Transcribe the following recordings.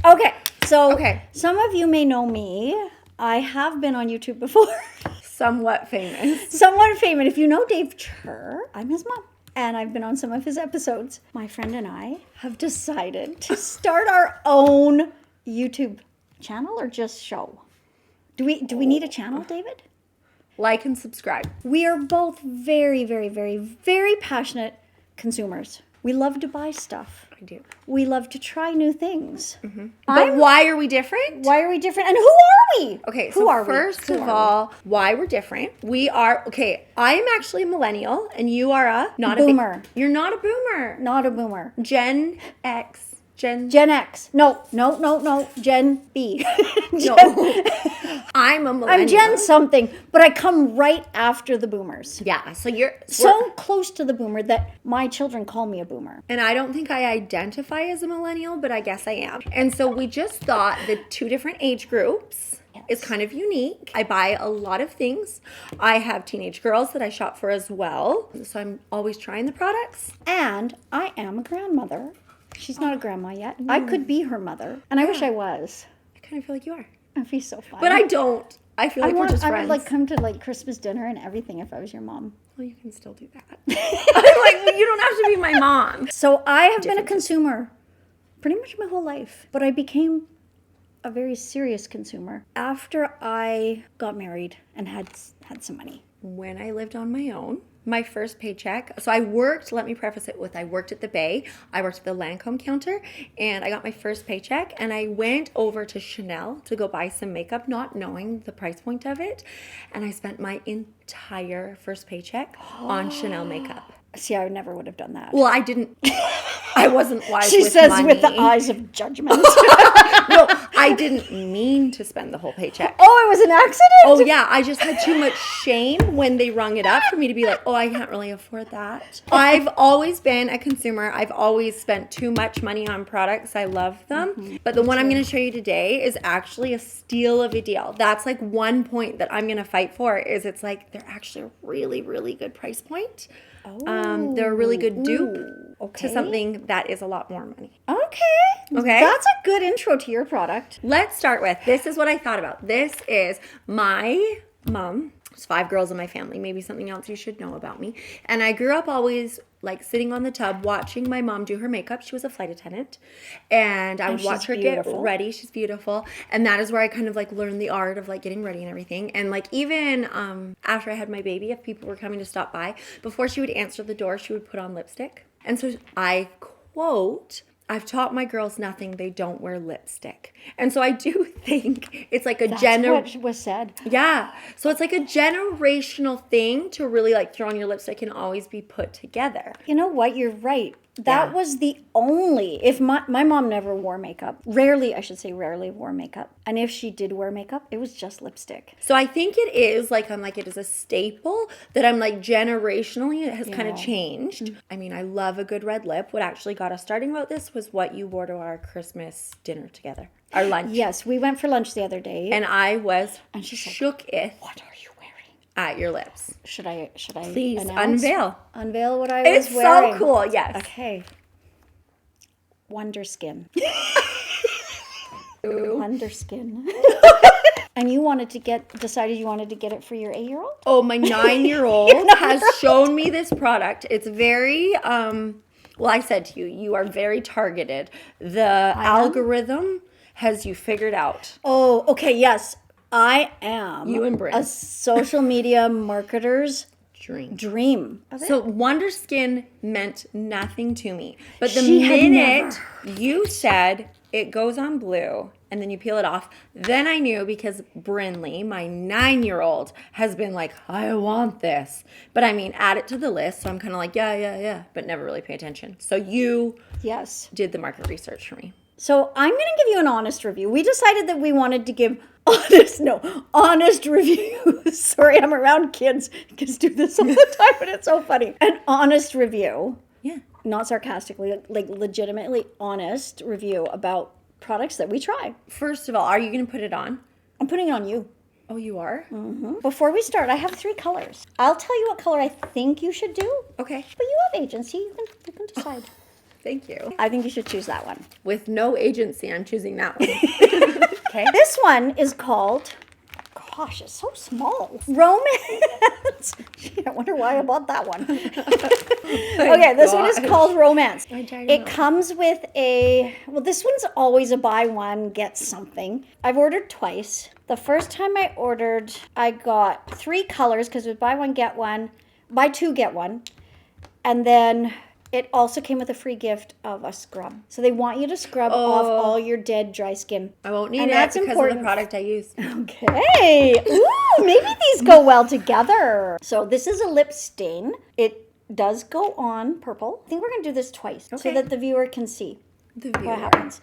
Okay, so some of you may know me. I have been on YouTube before. Somewhat famous. Somewhat famous. If you know Dave Chur, I'm his mom. And I've been on some of his episodes. My friend and I have decided to start our own YouTube channel or just show. Do we need a channel, David? Like and subscribe. We are both very, very, very, very passionate consumers. We love to buy stuff. I do. We love to try new things. Mm-hmm. But why are we different? Why are we different? And who are we? Okay, who so are first we? of all, why we're different. We are, okay, I am actually a millennial and you are not boomer. You're not a boomer. Not a boomer. Gen X. Gen X. No. Gen B. No. I'm a millennial. I'm Gen something, but I come right after the boomers. Yeah, so you're so close to the boomer that my children call me a boomer. And I don't think I identify as a millennial, but I guess I am. And so we just thought the two different age groups is kind of unique. I buy a lot of things. I have teenage girls that I shop for as well. So I'm always trying the products. And I am a grandmother. She's not a grandma yet. I could be her mother. And I wish I was. I kind of feel like you are. That'd be so fun. But I don't. I feel like we're just friends. I would like come to like Christmas dinner and everything if I was your mom. Well, you can still do that. I'm like, well, you don't have to be my mom. So I have been a consumer pretty much my whole life. But I became a very serious consumer after I got married and had some money. When I lived on my own, my first paycheck. So I worked, let me preface it with, I worked at the Bay. I worked at the Lancome counter and I got my first paycheck and I went over to Chanel to go buy some makeup, not knowing the price point of it. And I spent my entire first paycheck on Chanel makeup. See, I never would have done that. Well, I didn't. I wasn't wise she with says money. with the eyes of judgment. No, I didn't mean to spend the whole paycheck. Oh, it was an accident? Oh, yeah. I just had too much shame when they rung it up for me to be like, oh, I can't really afford that. I've always been a consumer. I've always spent too much money on products. I love them. Mm-hmm. But the one I'm going to show you today is actually a steal of a deal. That's like one point that I'm going to fight for is it's like they're actually a really, really good price point. They're a really good dupe to something that is a lot more money. Okay. That's a good intro to your product. Let's start with, this is what I thought about. This is my mom. There's 5 girls in my family, maybe something else you should know about me. And I grew up always like sitting on the tub watching my mom do her makeup. She was a flight attendant. And I would watch her get ready. She's beautiful. And that is where I kind of like learned the art of like getting ready and everything. And like even after I had my baby, if people were coming to stop by, before she would answer the door, she would put on lipstick. And so I quote, I've taught my girls nothing, they don't wear lipstick. And so I do think it's like That's what was said. Yeah. So it's like a generational thing to really like throw on your lipstick and always be put together. You know what? You're right. That was the only, if my mom never wore makeup. Rarely wore makeup. And if she did wear makeup, it was just lipstick. So I think it is like, it is a staple that I'm like generationally, it has kind of changed. Mm-hmm. I mean, I love a good red lip. What actually got us starting about this was what you wore to our Christmas dinner together. Our lunch. Yes, we went for lunch the other day. And I was shooketh. What are you wearing? At your lips. Should I Please announce? Unveil what I was wearing? It's so cool, yes. Okay. Wonderskin. Wonderskin. And you decided you wanted to get it for your 8-year-old? Oh, my 9-year-old has shown me this product. It's very, well, I said to you, you are very targeted. The algorithm has you figured out. Oh, okay, yes. I am you and Bryn. A social media marketer's dream. So Wonderskin meant nothing to me. But the minute you said it goes on blue and then you peel it off, then I knew because Brinley, my 9-year-old, has been like, I want this. But I mean, add it to the list. So I'm kind of like, yeah, but never really pay attention. So you did the market research for me. So I'm going to give you an honest review. We decided that we wanted to give honest reviews. Sorry, I'm around kids. Kids do this all the time, but it's so funny. An honest review. Yeah. Not sarcastically, like legitimately honest review about products that we try. First of all, are you going to put it on? I'm putting it on you. Oh, you are? Mm-hmm. Before we start, I have 3 colors. I'll tell you what color I think you should do. Okay. But you have agency. You can decide. Thank you. I think you should choose that one. With no agency, I'm choosing that one. Okay. This one is called, gosh, it's so small. Romance. I wonder why I bought that one. Okay, this one is called Romance. It comes with this one's always a buy one, get something. I've ordered twice. The first time I ordered, I got 3 colors because it was buy one, get one, buy 2, get one. And then it also came with a free gift of a scrub. So they want you to scrub off all your dead, dry skin. I won't need And it that's because important. of the product I use. Okay. Ooh, maybe these go well together. So this is a lip stain. It does go on purple. I think we're going to do this twice so that the viewer can see what happens.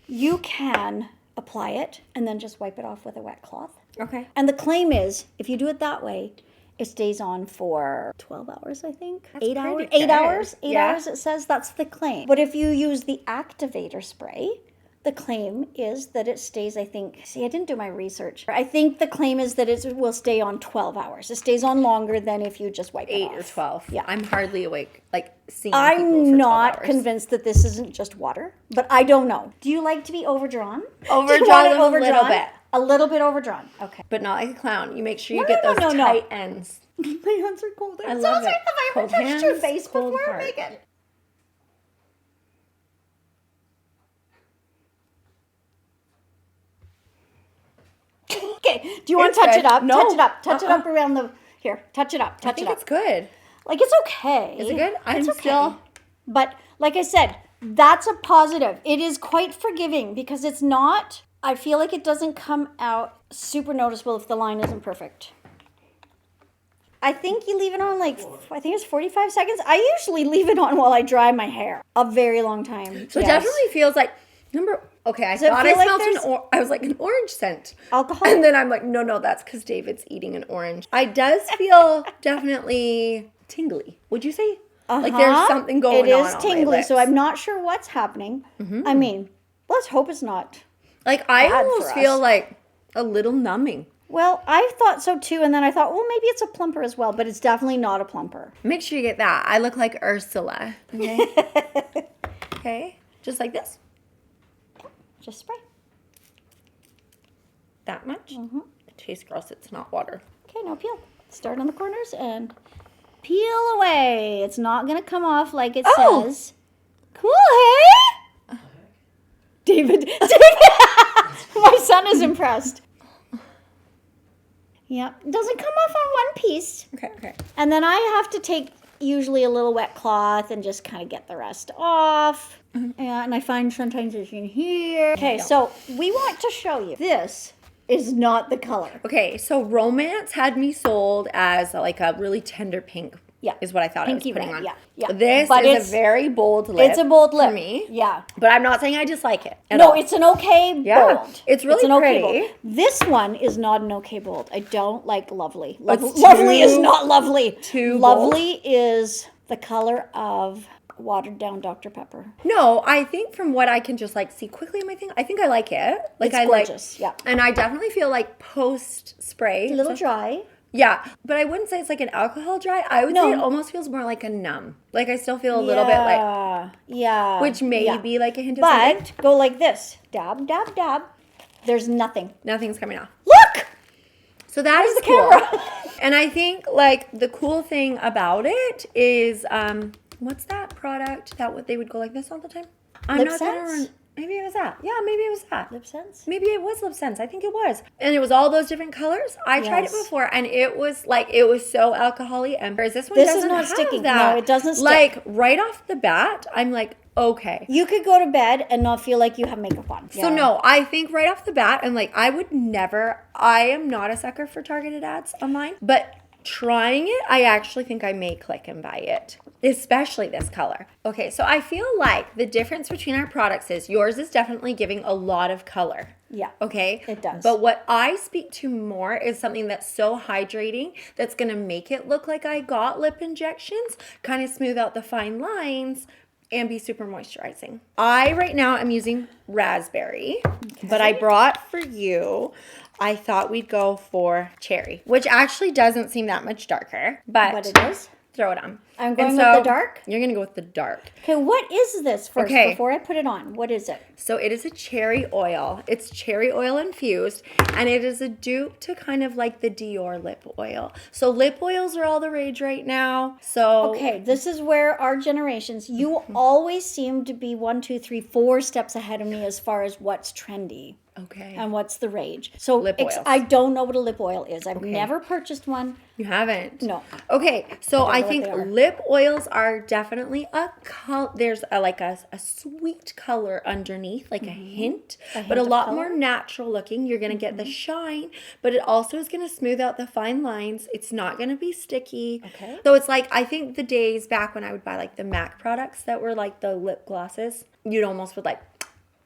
You can apply it and then just wipe it off with a wet cloth. Okay. And the claim is, if you do it that way, it stays on for 12 hours, I think. That's 8 hours. pretty 8 good. hours. 8 Yeah. hours, it says. That's the claim. But if you use the activator spray, the claim is that it stays, I think. See, I didn't do my research. I think the claim is that it will stay on 12 hours. It stays on longer than if you just wipe it 8 off. or 12. Yeah. I'm hardly awake. Like, seeing people for I'm 12 not hours. convinced that this isn't just water, but I don't know. Do you like to be overdrawn? Do you Overdrawn want it a little bit. A little bit overdrawn. Okay. But not like a clown. You make sure you No, get no, those no, no. tight ends. My hands are cold. I love it. Have I ever Cold touched your hands, face cold before, heart. Megan? Okay. Do you want It's to touch good. it up? No. Touch it up. Touch it up around the... Here. Touch it up. I Touch think it up. it's good. Like, it's okay. Is it good? I'm It's okay. still... But like I said, that's a positive. It is quite forgiving because it's not... I feel like it doesn't come out super noticeable if the line isn't perfect. I think you leave it on I think it's 45 seconds. I usually leave it on while I dry my hair. A very long time. So it definitely feels like... Okay, I it thought I feel like smelled there's- I was like an orange scent. Alcohol? And then I'm like, no, that's because David's eating an orange. I does feel definitely tingly. Would you say? Like there's something going on. It is my tingly, so lips. I'm not sure what's happening. I mean, let's hope it's not. Like I bad for almost us. feel like a little numbing. Well, I thought so too, and then I thought, well, maybe it's a plumper as well, but it's definitely not a plumper. Make sure you get that. I look like Ursula. Okay. Okay. Just like this. Just spray. That much. It tastes gross. It's not water. Okay, now peel. Start on the corners and peel away. It's not going to come off like it says. Cool, hey? David. My son is impressed. Yep. It doesn't come off on one piece. Okay. And then I have to take usually a little wet cloth and just kind of get the rest off. And I find sometimes it's in here. Okay, so we want to show you. This is not the color. Okay, so Romance had me sold as like a really tender pink. Yeah. Is what I thought Pinky I was putting red, on. yeah. This But is a very bold lip. It's a bold lip. For me. Yeah. But I'm not saying I dislike it. At No, all. it's an okay Yeah, bold. it's really an okay pretty. bold. This one is not an okay bold. I don't like lovely. It's Lovely is too- not lovely. too lovely is the color of watered down Dr. Pepper. No, I think from what I can just like see quickly in my thing, I think I like it. Like It's I gorgeous, like, yeah. And I definitely feel like post spray. A little dry. Yeah, but I wouldn't say it's like an alcohol dry. I would say it No. almost feels more like a numb. Like I still feel a little bit like, Yeah. which may yeah. be like a hint of something. But go like this. Dab, dab, dab. There's nothing. Nothing's coming off. Look! So that is the cool. camera? And I think like the cool thing about it is, what's that product that what they would go like this all the time? I'm Lip not Sense? gonna. Maybe it was that. Yeah, maybe it was that. Lip Sense? Maybe it was Lip Sense. I think it was. And it was all those different colors. I tried it Yes. before and it was so alcohol-y. And whereas this one This is doesn't not have sticking. that. No, it doesn't stick. Like right off the bat, I'm like, okay. You could go to bed and not feel like you have makeup on. So no, I think right off the bat, I'm like, I am not a sucker for targeted ads online, but trying it, I actually think I may click and buy it, especially this color. Okay, so I feel like the difference between our products is yours is definitely giving a lot of color. Yeah. Okay? It does. But what I speak to more is something that's so hydrating that's going to make it look like I got lip injections, kind of smooth out the fine lines, and be super moisturizing. I right now am using raspberry, but I brought for you, I thought we'd go for cherry, which actually doesn't seem that much darker, but But it is. throw it on. I'm going with the dark? You're going to go with the dark. Okay, what is this first Okay. before I put it on? What is it? So it is a cherry oil. It's cherry oil infused, and it is a dupe to kind of like the Dior lip oil. So lip oils are all the rage right now. So Okay, this is where our generations, you always seem to be 1, 2, 3, 4 steps ahead of me as far as what's trendy. Okay. And what's the rage? So Lip oils. I don't know what a lip oil is. I've never purchased one. You haven't? No. Okay, so I know what think they are. lip oils are definitely a color. There's a sweet color underneath, like a hint, but a of lot color? more natural looking. You're gonna get the shine, but it also is gonna smooth out the fine lines. It's not gonna be sticky. Okay. So it's like I think the days back when I would buy like the MAC products that were like the lip glosses, you'd almost would like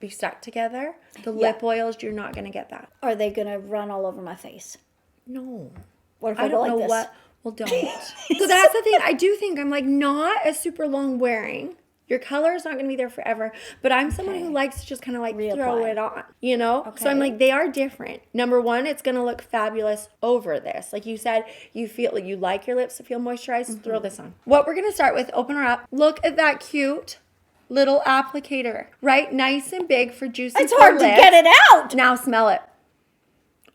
be stuck together. The lip oils, you're not gonna get that. Are they going to run all over my face? No. What if I, I go don't like know this? what. Well, don't. So that's the thing. I do think I'm like not a super long wearing. Your color is not going to be there forever. But I'm someone who likes to just kind of like throw Reapply. it on, you know? So I'm Okay. like, they are different. Number one, it's going to look fabulous over this. Like you said, you feel like you like your lips to feel moisturized. Throw this on. What we're going to start with, open her up. Look at that cute little applicator, right? Nice and big for juicy It's hard to lips. get it out. Now smell it.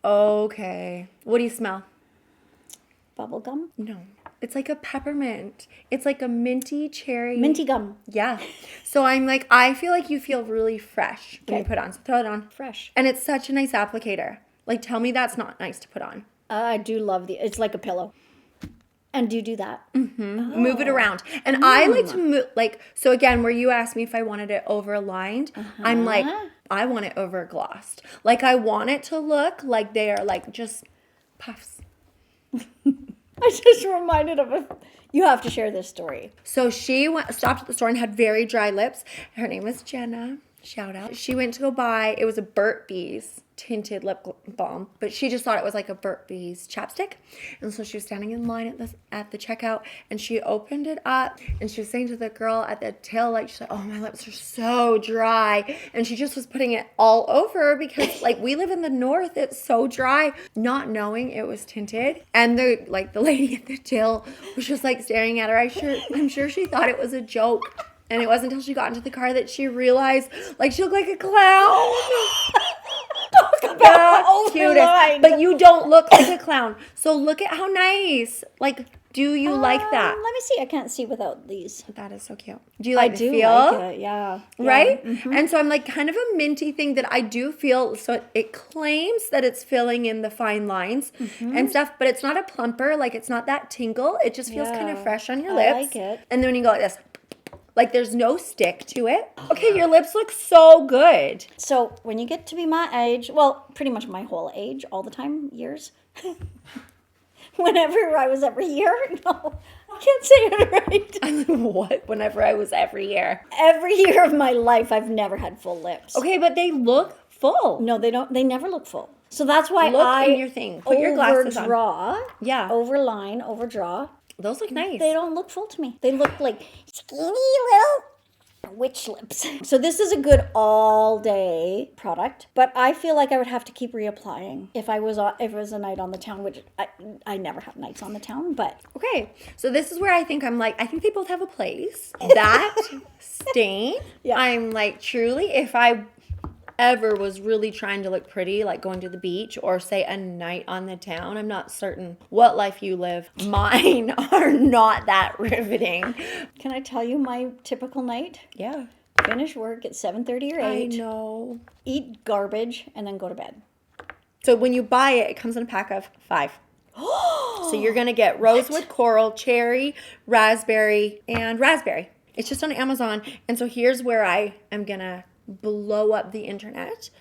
Okay. What do you smell? Bubble gum? No. It's like a peppermint. It's like a minty cherry. Minty gum. Yeah. So I'm like, I feel like you feel really fresh when you Okay. put it on. So throw it on. Fresh. And it's such a nice applicator. Like, tell me that's not nice to put on. I do love it's like a pillow. And do you do that? Move it around. And I like to move, like, so again, where you asked me if I wanted it overlined, I'm like, I want it over glossed. Like, I want it to look like they are like just puffs. I just reminded of it. You have to share this story. So she stopped at the store and had very dry lips. Her name was Jenna. Shout out. She went to go buy, it was a Burt's Bees tinted lip balm, but she just thought it was like a Burt's Bees chapstick. And so she was standing in line at the checkout, and she opened it up, and she was saying to the girl at the till, like, she's like, oh, my lips are so dry. And she just was putting it all over because like we live in the north, it's so dry, not knowing it was tinted. And the lady at the till was just like staring at her. I'm sure she thought it was a joke. And it wasn't until she got into the car that she realized, like, she looked like a clown. Talk about Cutest. overlined. But you don't look like a clown. So look at how nice. Like, do you like that? Let me see. I can't see without these. That is so cute. Do you like I the do feel? like it. Yeah. Right? And so I'm like kind of a minty thing that I do feel. So it claims that it's filling in the fine lines and stuff, but it's not a plumper. Like, it's not that tingle. It just feels kind of Yeah. fresh on your I lips. like it. And then when you go like this, like, there's no stick to it. Okay, your lips look so good. So when you get to be my age, well, pretty much my whole age, all the time, years. Whenever I was every year. No, I can't say it right. What? Whenever I was every year. Every year of my life, I've never had full lips. Okay, but they look full. No, they don't. They never look full. So that's why Look I in your thing. Put your glasses on. overdraw. Yeah. Overline, overdraw. Those look nice. They don't look full to me. They look like skinny little witch lips. So this is a good all day product, but I feel like I would have to keep reapplying if it was a night on the town, which I never have nights on the town, but Okay, so this is where I think I think they both have a place. That stain, Yeah. I'm like, truly, if I ever was really trying to look pretty, like going to the beach or say a night on the town, I'm not certain what life you live. Mine are not that riveting. can I tell you my typical night? Yeah, Finish work at 7:30 or 8. I know. Eat garbage and then go to bed. So when you buy it, it comes in a pack of 5. So you're going to get rosewood coral, cherry, raspberry, and raspberry. It's just on Amazon. And so here's where I am going to blow up the internet.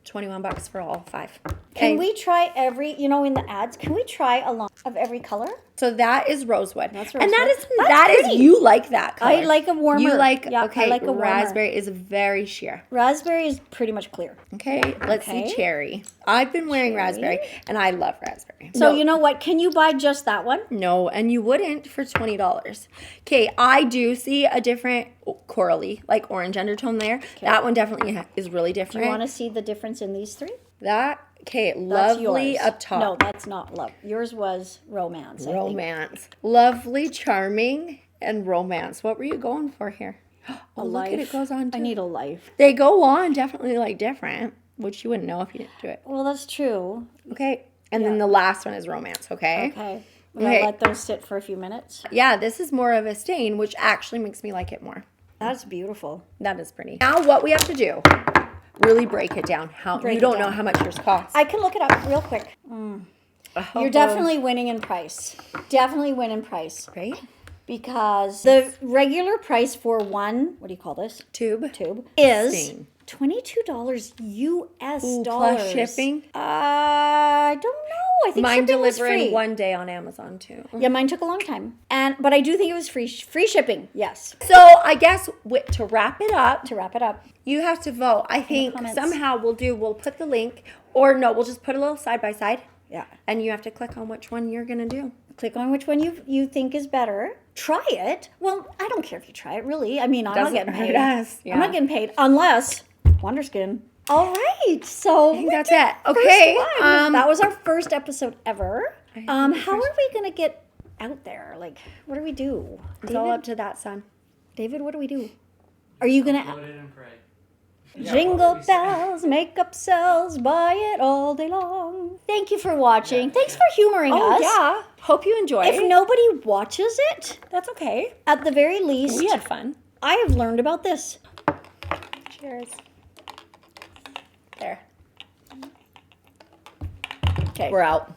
$21 for all 5. Can we try in the ads, can we try a lot of every color? So that is rosewood. That's And rosewood. that is pretty. you like that color. I like a warmer. You like, Yeah, okay, I like a warmer. raspberry is very sheer. Raspberry is pretty much clear. Okay, let's see Okay. cherry. I've been wearing raspberry, and I love raspberry. So you know what? Can you buy just that one? No, and you wouldn't for $20. Okay, I do see a different corally, like orange undertone there. That one definitely is really Do different. you want to see the difference in these 3? Okay, That's lovely yours. up top. No, that's not love. Yours was romance. I think. Romance. Lovely, charming, and romance. What were you going for here? Oh, look at it goes on too. I need a life. They go on definitely like different, which you wouldn't know if you didn't do it. Well, that's true. Okay. And then the last one is romance, okay? Okay. We're going to let those sit for a few minutes. Yeah, this is more of a stain, which actually makes me like it more. That's beautiful. That is pretty. Now what we have to do, really break it down. You don't know how much yours costs. I can look it up real quick. You're definitely winning in price. Definitely win in price. Right? Because the regular price for one, what do you call this? Tube is stain. $22 US Ooh, dollars. plus shipping? I don't know. I think Mine shipping was delivering free. one day on Amazon too. Yeah, mine took a long time. But I do think it was free shipping. Yes. So I guess to wrap it up, you have to vote. I think somehow we'll put the link, or no, we'll just put a little side by side. Yeah. And you have to click on which one you're gonna do. Click on which one you think is better. Try it. Well, I don't care if you try it, really. I mean, I'm not getting paid. I'm not getting paid unless Wonderskin. All right. So I think that's it. Okay. That was our first episode ever. How are we gonna get out there? Like, what do we do? It's all up to that, son. David, what do we do? Are you gonna Upload it and pray. jingle bells, make up sells, buy it all day long? Thank you for watching. Thanks for humoring us. Yeah. Hope you enjoy. If nobody watches it, That's okay. at the very least, We had fun. I have learned about this. Cheers. There. Okay. We're out.